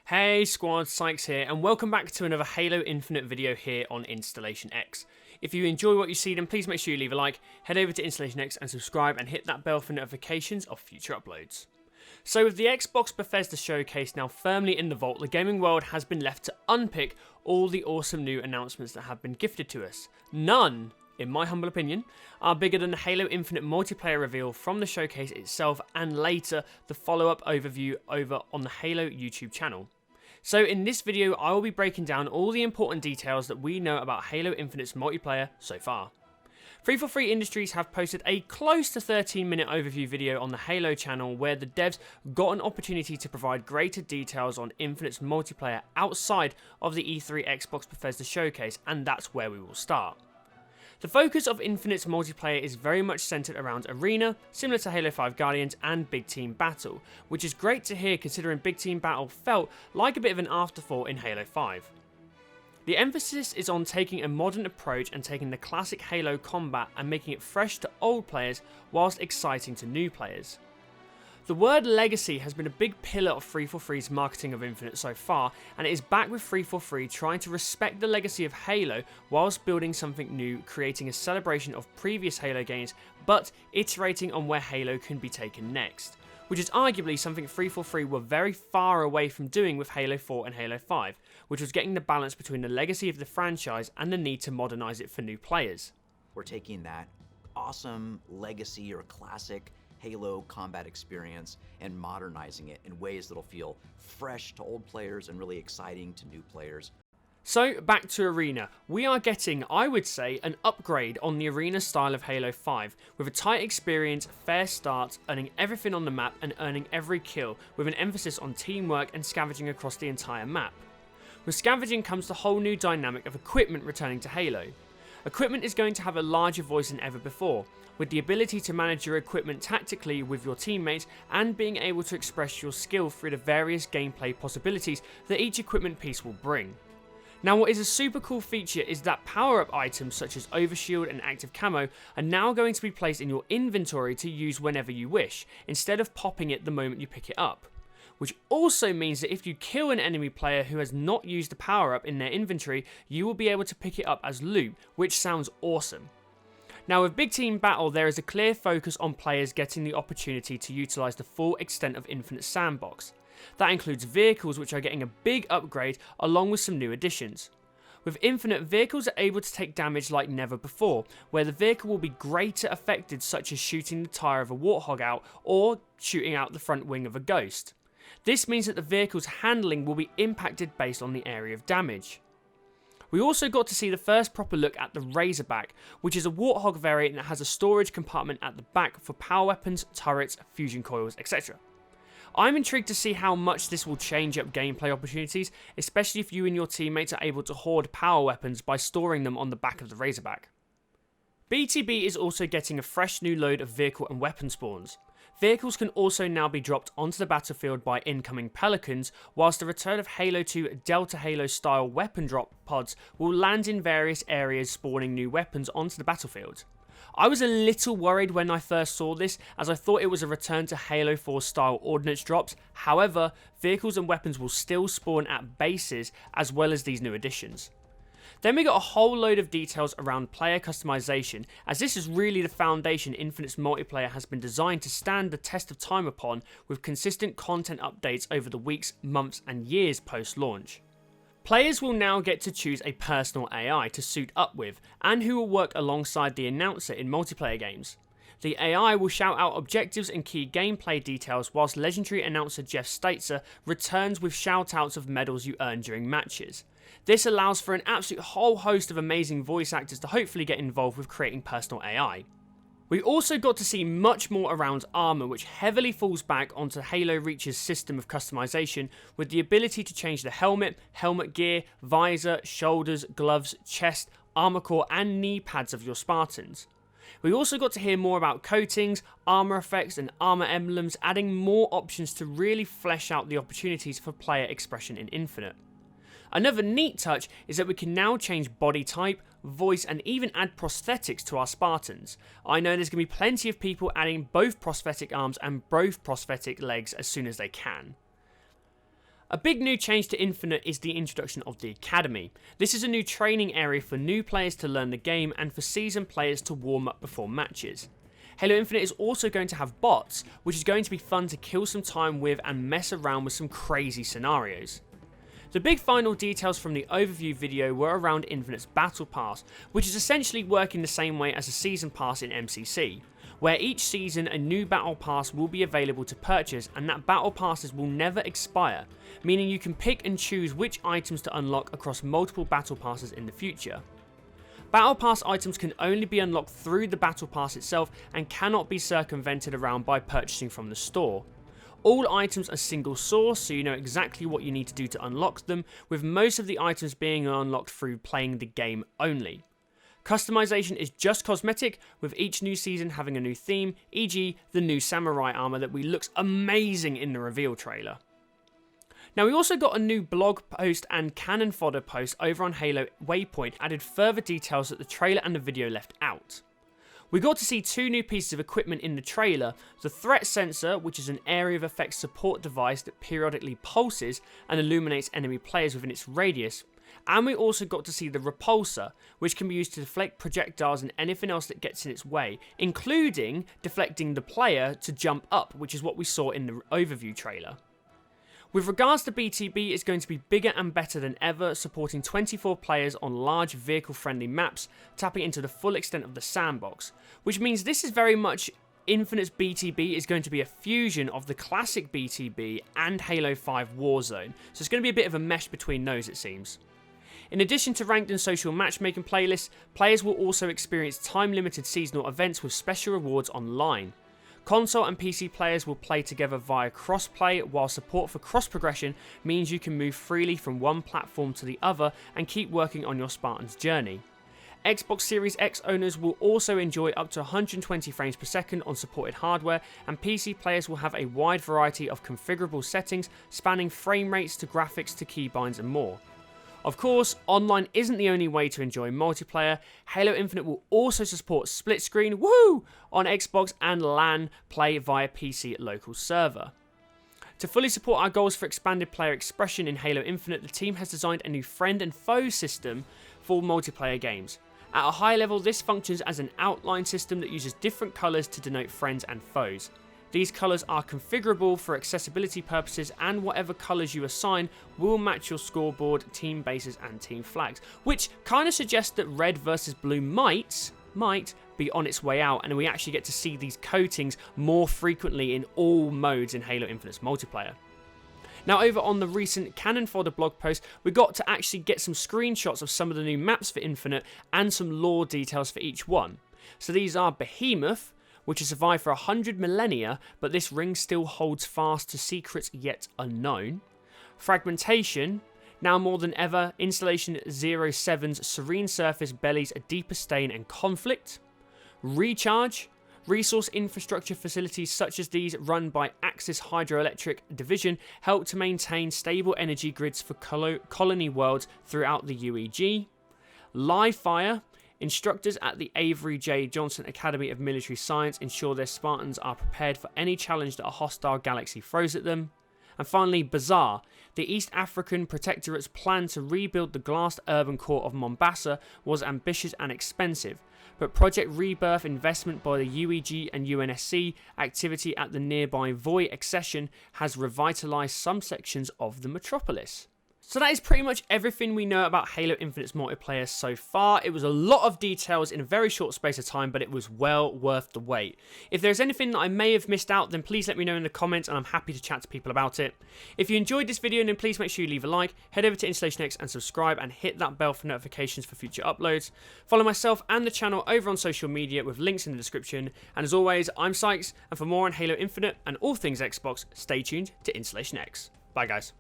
Hey squad, Sykes here, and welcome back to another Halo Infinite video here on Installation X. If you enjoy what you see, then please make sure you leave a like, head over to Installation X and subscribe and hit that bell for notifications of future uploads. So with the Xbox Bethesda showcase now firmly in the vault, the gaming world has been left to unpick all the awesome new announcements that have been gifted to us. None, in my humble opinion, are bigger than the Halo Infinite multiplayer reveal from the showcase itself and later the follow-up overview over on the Halo YouTube channel. So in this video I will be breaking down all the important details that we know about Halo Infinite's multiplayer so far. 343 Industries have posted a close to 13-minute overview video on the Halo channel where the devs got an opportunity to provide greater details on Infinite's multiplayer outside of the E3 Xbox Bethesda showcase, and that's where we will start. The focus of Infinite's multiplayer is very much centered around Arena, similar to Halo 5 Guardians, and Big Team Battle, which is great to hear considering Big Team Battle felt like a bit of an afterthought in Halo 5. The emphasis is on taking a modern approach and taking the classic Halo combat and making it fresh to old players whilst exciting to new players. The word legacy has been a big pillar of 343's marketing of Infinite so far, and it is back with 343 trying to respect the legacy of Halo whilst building something new, creating a celebration of previous Halo games, but iterating on where Halo can be taken next, which is arguably something 343 were very far away from doing with Halo 4 and Halo 5, which was getting the balance between the legacy of the franchise and the need to modernise it for new players. We're taking that awesome legacy or classic Halo combat experience and modernizing it in ways that'll feel fresh to old players and really exciting to new players. So back to Arena, we are getting, I would say, an upgrade on the Arena style of Halo 5, with a tight experience, fair start, earning everything on the map and earning every kill, with an emphasis on teamwork and scavenging across the entire map. With scavenging comes the whole new dynamic of equipment returning to Halo. Equipment is going to have a larger voice than ever before, with the ability to manage your equipment tactically with your teammates and being able to express your skill through the various gameplay possibilities that each equipment piece will bring. Now what is a super cool feature is that power-up items such as overshield and active camo are now going to be placed in your inventory to use whenever you wish, instead of popping it the moment you pick it up. Which also means that if you kill an enemy player who has not used the power-up in their inventory, you will be able to pick it up as loot, which sounds awesome. Now with Big Team Battle, there is a clear focus on players getting the opportunity to utilise the full extent of Infinite Sandbox. That includes vehicles, which are getting a big upgrade along with some new additions. With Infinite, vehicles are able to take damage like never before, where the vehicle will be greater affected, such as shooting the tyre of a Warthog out or shooting out the front wing of a Ghost. This means that the vehicle's handling will be impacted based on the area of damage. We also got to see the first proper look at the Razorback, which is a Warthog variant that has a storage compartment at the back for power weapons, turrets, fusion coils, etc. I'm intrigued to see how much this will change up gameplay opportunities, especially if you and your teammates are able to hoard power weapons by storing them on the back of the Razorback. BTB is also getting a fresh new load of vehicle and weapon spawns. Vehicles can also now be dropped onto the battlefield by incoming Pelicans, whilst the return of Halo 2 Delta Halo style weapon drop pods will land in various areas, spawning new weapons onto the battlefield. I was a little worried when I first saw this, as I thought it was a return to Halo 4 style ordnance drops. However, vehicles and weapons will still spawn at bases as well as these new additions. Then we got a whole load of details around player customization, as this is really the foundation Infinite's multiplayer has been designed to stand the test of time upon, with consistent content updates over the weeks, months and years post-launch. Players will now get to choose a personal AI to suit up with, and who will work alongside the announcer in multiplayer games. The AI will shout out objectives and key gameplay details, whilst legendary announcer Jeff Staitzer returns with shoutouts of medals you earn during matches. This allows for an absolute whole host of amazing voice actors to hopefully get involved with creating personal AI. We also got to see much more around armour, which heavily falls back onto Halo Reach's system of customization, with the ability to change the helmet, helmet gear, visor, shoulders, gloves, chest, armour core and knee pads of your Spartans. We also got to hear more about coatings, armour effects and armour emblems, adding more options to really flesh out the opportunities for player expression in Infinite. Another neat touch is that we can now change body type, voice and even add prosthetics to our Spartans. I know there's going to be plenty of people adding both prosthetic arms and both prosthetic legs as soon as they can. A big new change to Infinite is the introduction of the Academy. This is a new training area for new players to learn the game and for seasoned players to warm up before matches. Halo Infinite is also going to have bots, which is going to be fun to kill some time with and mess around with some crazy scenarios. The big final details from the overview video were around Infinite's Battle Pass, which is essentially working the same way as a Season Pass in MCC, where each season a new Battle Pass will be available to purchase and that Battle Passes will never expire, meaning you can pick and choose which items to unlock across multiple Battle Passes in the future. Battle Pass items can only be unlocked through the Battle Pass itself and cannot be circumvented around by purchasing from the store. All items are single source, so you know exactly what you need to do to unlock them, with most of the items being unlocked through playing the game only. Customization is just cosmetic, with each new season having a new theme, e.g. the new samurai armor that looks amazing in the reveal trailer. Now, we also got a new blog post and cannon fodder post over on Halo Waypoint, added further details that the trailer and the video left out. We got to see two new pieces of equipment in the trailer: the threat sensor, which is an area of effects support device that periodically pulses and illuminates enemy players within its radius, and we also got to see the repulsor, which can be used to deflect projectiles and anything else that gets in its way, including deflecting the player to jump up, which is what we saw in the overview trailer. With regards to BTB, it's going to be bigger and better than ever, supporting 24 players on large vehicle-friendly maps, tapping into the full extent of the sandbox, which means this is very much Infinite's BTB is going to be a fusion of the classic BTB and Halo 5 Warzone, so it's going to be a bit of a mesh between those, it seems. In addition to ranked and social matchmaking playlists, players will also experience time-limited seasonal events with special rewards online. Console and PC players will play together via crossplay, while support for cross-progression means you can move freely from one platform to the other and keep working on your Spartan's journey. Xbox Series X owners will also enjoy up to 120 frames per second on supported hardware, and PC players will have a wide variety of configurable settings spanning frame rates to graphics to keybinds and more. Of course, online isn't the only way to enjoy multiplayer. Halo Infinite will also support split screen, woohoo, on Xbox and LAN play via PC local server. To fully support our goals for expanded player expression in Halo Infinite, the team has designed a new friend and foe system for multiplayer games. At a high level, this functions as an outline system that uses different colours to denote friends and foes. These colours are configurable for accessibility purposes, and whatever colours you assign will match your scoreboard, team bases and team flags, which kind of suggests that red versus blue might be on its way out, and we actually get to see these coatings more frequently in all modes in Halo Infinite's multiplayer. Now, over on the recent Cannon Fodder blog post, we got to actually get some screenshots of some of the new maps for Infinite and some lore details for each one. So these are Behemoth, which has survived for 100 millennia, but this ring still holds fast to secrets yet unknown. Fragmentation, now more than ever, Installation 07's serene surface bellies a deeper stain and conflict. Recharge, resource infrastructure facilities such as these run by Axis Hydroelectric Division help to maintain stable energy grids for colony worlds throughout the UEG. Live fire, instructors at the Avery J. Johnson Academy of Military Science ensure their Spartans are prepared for any challenge that a hostile galaxy throws at them. And finally, Bazaar. The East African Protectorate's plan to rebuild the glassed urban core of Mombasa was ambitious and expensive, but Project Rebirth investment by the UEG and UNSC activity at the nearby Voi accession has revitalised some sections of the metropolis. So that is pretty much everything we know about Halo Infinite's multiplayer so far. It was a lot of details in a very short space of time, but it was well worth the wait. If there's anything that I may have missed out, then please let me know in the comments, and I'm happy to chat to people about it. If you enjoyed this video, then please make sure you leave a like, head over to Installation X and subscribe, and hit that bell for notifications for future uploads. Follow myself and the channel over on social media with links in the description. And as always, I'm Sykes, and for more on Halo Infinite and all things Xbox, stay tuned to Installation X. Bye guys.